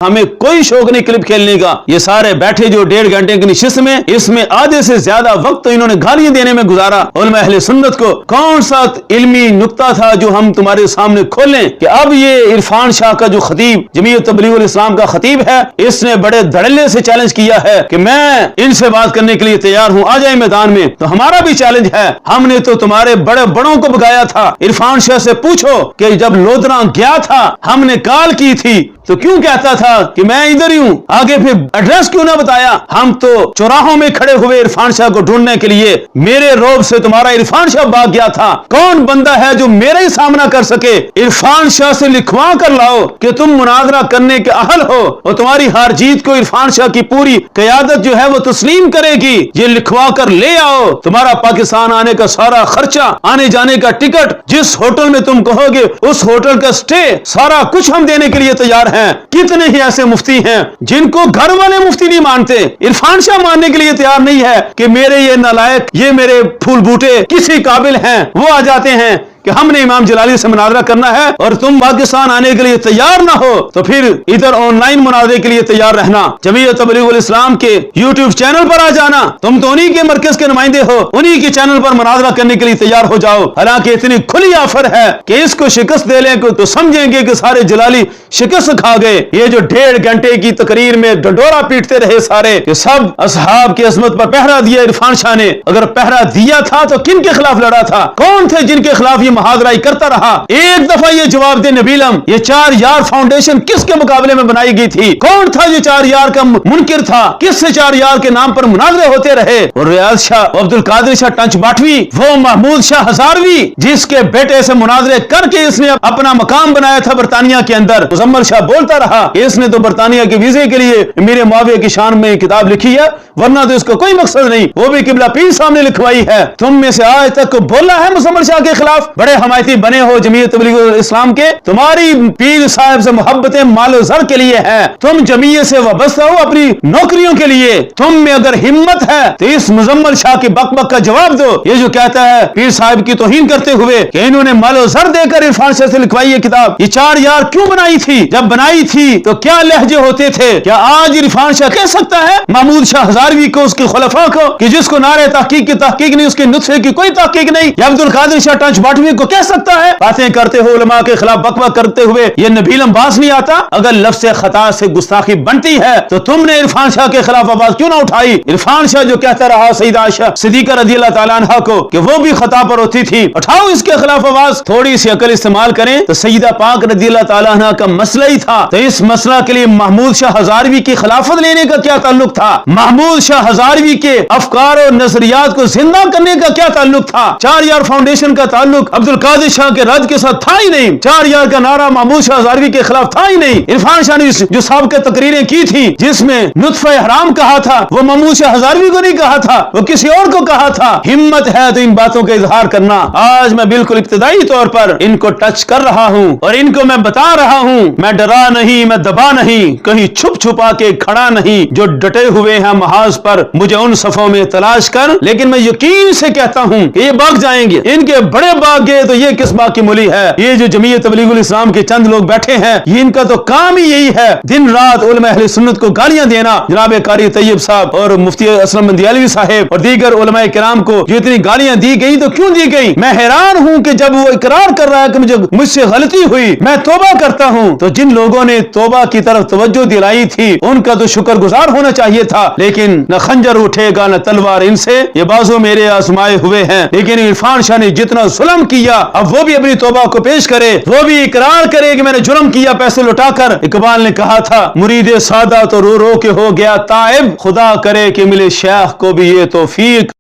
हमें कोई शौक नहीं क्लिप खेलने का। ये सारे बैठे जो 1.5 घंटे की निशिस्त में, इसमें आधे से ज्यादा वक्त तो इन्होंने गालियां देने में गुजारा। उलमा अहले सुन्नत को कौन सा इल्मी नुक्ता था जो हम तुम्हारे सामने खोलें कि अब ये इरफान शाह का जो खतीब, जमीयत तबलीगुल इस्लाम का खतीब है, इसने बड़े धड़ल्ले से चैलेंज किया है कि मैं इनसे बात करने के लिए तैयार हूं, आ जाए मैदान में। तो हमारा भी चैलेंज है, हमने तो तुम्हारे बड़े बड़ों को भगाया था। इरफान शाह से पूछो कि जब लोधरा गया था, हमने कॉल की थी तो क्यों कहता था कि मैं इधर ही हूं, आगे फिर एड्रेस क्यों ना बताया। हम तो चौराहों में खड़े हुए इरफान शाह को ढूंढने के लिए, मेरे रोब से तुम्हारा इरफान शाह भाग गया था। कौन बंदा है जो मेरा ही सामना कर सके। इरफान शाह से लिखवा कर लाओ कि तुम मुनाजरा करने के अहल हो, और तुम्हारी हार जीत को इरफान शाह की पूरी क़यादत जो है वो तस्लीम करेगी। ये लिखवा कर ले आओ। तुम्हारा पाकिस्तान आने का सारा खर्चा, आने जाने का टिकट, जिस होटल में तुम कहोगे उस होटल का स्टे, सारा कुछ हम देने के लिए तैयार हैं। कितने ही ऐसे मुफ्ती हैं जिनको घर वाले मुफ्ती नहीं मानते। इरफान शाह मानने के लिए तैयार नहीं है कि मेरे ये नालायक, ये मेरे फूल बूटे किसी काबिल हैं। वो आ जाते हैं कि हमने इमाम जलाली से मुनाजरा करना है और तुम पाकिस्तान आने के लिए तैयार ना हो तो फिर इधर ऑनलाइन मुनाजरे के लिए तैयार रहना। जमीयत तबलीगुल इस्लाम के यूट्यूब चैनल पर आ जाना। तुम तो उन्हीं के मरकज के नुमाइंदे हो, उन्हीं के चैनल पर मुनाजरा करने के लिए तैयार हो जाओ। हालांकि इतनी खुली ऑफर है कि इसको शिकस्त दे लें तो समझेंगे कि सारे जलाली शिकस्त खा गए। ये जो 1.5 घंटे की तकरीर में डंडोरा पीटते रहे सारे, ये सब असहाब की अजमत पर पहरा दिया इरफान शाह ने। अगर पहरा दिया था तो किन के खिलाफ लड़ा था? कौन थे जिनके खिलाफ ये मुहादराई करता रहा? एक दफा ये जवाब दे नबीलम, ये 4 यार फाउंडेशन किसके मुकाबले में बनाई गई थी? कौन था ये 4 यार का मुनकिर था? किससे 4 यार के नाम पर मुनाजरे होते रहे? और रियाज शाह, अब्दुल कादिर शाह टंच बाटवी, वो महमूद शाह हजारवी जिसके बेटे से मुनाजरे करके इसने अपना मकाम बनाया था बरतानिया के अंदर। मुजम्मल शाह बोलता रहा इसने तो बरतानिया के वीजे के लिए मेरे मुआविया की शान में किताब लिखी है, वरना तो इसका कोई मकसद नहीं। वो भी किबला पीर सामने लिखवाई है। तुम में से आज तक को बोला है मुजम्मल शाह के खिलाफ? बड़े हमायती बने हो जमीयत तबलीगुल इस्लाम के, तुम्हारी पीर साहब से मोहब्बतें मालो जर के लिए है। तुम जमीयत से वाबस्ता हो अपनी नौकरियों के लिए। तुम में अगर हिम्मत है तो इस मुजम्मल शाह की बकबक का जवाब दो। ये जो कहता है पीर साहब की तौहीन करते हुए कि इन्होंने मालो जर देकर इरफान शाह से लिखवाई है किताब, ये 4 यार क्यों बनाई थी? जब बनाई थी तो क्या लहजे होते थे? क्या आज इरफान शाह कह सकता है महमूद शाह हजारवी को, उसके खुलफा को, कि जिसको नारे तहकीक की तहकीक नहीं, उसके नुस्खे की कोई तहकीक नहीं, या अब्दुल कादिर शाह टंच बाटवी को कह सकता है? बातें करते हो उलमा के खिलाफ बकबक करते हुए ये नबीलम बास नहीं आता? अगर लफ्ज़ खता से गुस्ताखी बनती है तो तुमने इरफान शाह के खिलाफ आवाज क्यों ना उठाई? इरफान शाह जो कहता रहा सईदा आयशा सिद्दीका रज़ियल्लाहु ताला अन्हा को कि वो भी खता पर होती थी, उठाओ इसके खिलाफ आवाज। थोड़ी सी अकल इस्तेमाल करें तो सईदा पाक रज़ियल्लाहु ताला अन्हा का मसला ही था, तो इस मसला के लिए महमूद शाह हजारवी की खिलाफत लेने का क्या ताल्लुक था? महमूद शाह हजारवी के अफकार और नजरियात को जिंदा करने का क्या ताल्लुक था? 4 यार फाउंडेशन का ताल्लुक अब्दुल कादिर शाह के रद के साथ था ही नहीं। 4 यार का नारा महमूद शाह हजारवी के खिलाफ था ही नहीं। इरफान शाह ने जो साबिक़ तकरीरें की थी जिसमें नुत्फ़े हराम कहा था, वो महमूद शाह हजारवी को नहीं कहा था, वो किसी और को कहा था। हिम्मत है तो इन बातों का इजहार करना। आज मैं बिल्कुल इब्तिदाई तौर पर इनको टच कर रहा हूँ और इनको मैं बता रहा हूँ, मैं डरा नहीं, मैं दबा नहीं, कहीं छुप छुपा के खड़ा नहीं। जो डटे हुए हैं महाज पर मुझे उन सफों में तलाश कर, लेकिन मैं यकीन से कहता हूँ कि ये भाग जाएंगे। इनके बड़े भाग गए तो ये किस बात की मूली है? ये जो जमीयत तबलीगुल इस्लाम के चंद लोग बैठे हैं, ये इनका तो काम ही यही है, दिन रात उलमा अहले सुन्नत को गालियां देना। जनाब कारी तैयब साहब और मुफ्ती असलम बंदियालवी साहब और दीगर उलमा किराम को जो इतनी गालियां दी गई तो क्यों दी गई? मैं हैरान हूँ कि जब वो इकरार कर रहा है कि मुझसे गलती हुई, मैं तौबा करता हूँ, तो जिन लोगों ने तौबा की तरफ तवज्जो दिलाई थी उनका तो शुक्रगुजार होना चाहिए था। लेकिन न खंजर उठेगा न तलवार इनसे, ये बाजू मेरे आजमाए हुए हैं। लेकिन इरफान शाह ने जितना जुल्म किया, अब वो भी अपनी तौबा को पेश करे, वो भी इकरार करे कि मैंने जुल्म किया पैसे लुटाकर। इकबाल ने कहा था मुरीदे सादा तो रो रो के हो गया ताइब, खुदा करे कि मिले शेख को भी ये तौफीक।